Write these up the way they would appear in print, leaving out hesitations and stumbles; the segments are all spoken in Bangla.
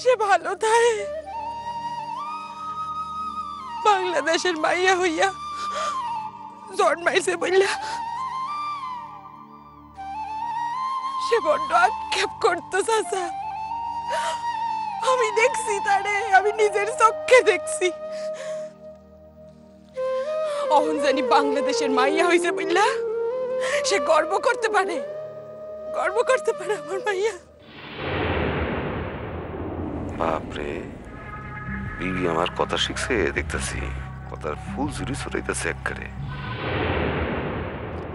সে ভালো থাকে, বাংলাদেশের মাইয়া হইয়া জন্মাইছে বললা সে বড্ড আক্ষেপ করতো চাচা। আমি দেখছি তারে, আমি নিজের চোখে দেখছি। অহন জানি বাংলাদেশের মাইয়া হইছে বললা সে গর্ব করতে পারে, গর্ব করতে পারে আমার মাইয়া। বাপরে, বিবি আমার কথা শিখছে দেখতেছি, কথার ফুল জুড়ি ছড়াইতেছে একবারে।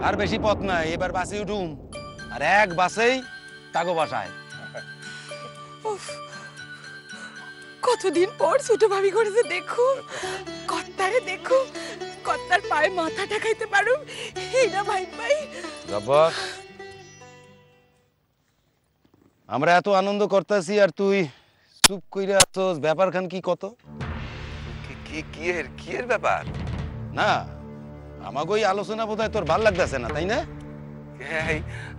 আর বেশি পথ নাই, এবার বাসে উঠুম আর এক বাসেই তাগো বাসায়। কতদিন পর ছোট ভাবি করেছে, দেখো কর্তারে, দেখো কর্তার পায়ে মাথা ঠেকাইতে পারো এইটা ভাই ভাই। জব্বর, আমরা এত আনন্দ করতেছি আর তুই চুপ কইরা আছস, ব্যাপার খান কি কত? কি এর ব্যাপার? না আমাকে ওই আলোচনা বোধহয় তোর ভাল লাগতেছে না, তাই না?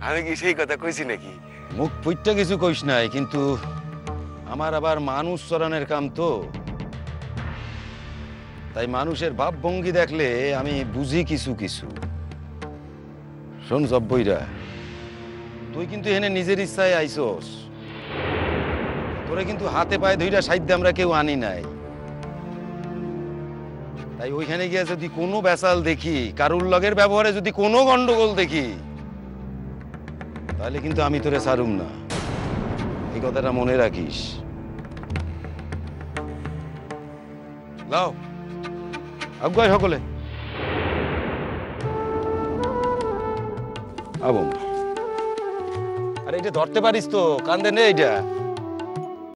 আমি কি সেই কথা কইছি নাকি? মুখ ফুইটটা কিছু কইস নাই, কিন্তু আমার আবার মানুষ চরানের কাম তো, তাই মানুষের ভাব ভঙ্গি দেখলে আমি বুঝি কিছু কিছু। শোন জব্বইরা, তুই কিন্তু এখানে নিজের ইচ্ছায় আইসস, তোরে কিন্তু হাতে পায়ে ধইরা সাইড আমরা কেউ আনি নাই। তাই ওইখানে গিয়ে যদি কোনো বেসাল দেখি, কারুর লগের ব্যবহারে যদি কোনো গন্ডগোল দেখি, তাহলে কিন্তু আমি তোরে ছাড়ুম না, এই কথাটা মনে রাখিস। লাও আগুয়াই সকলে আবম। আরে এটা ধরতে পারিস তো, কান্দে নে এইটা।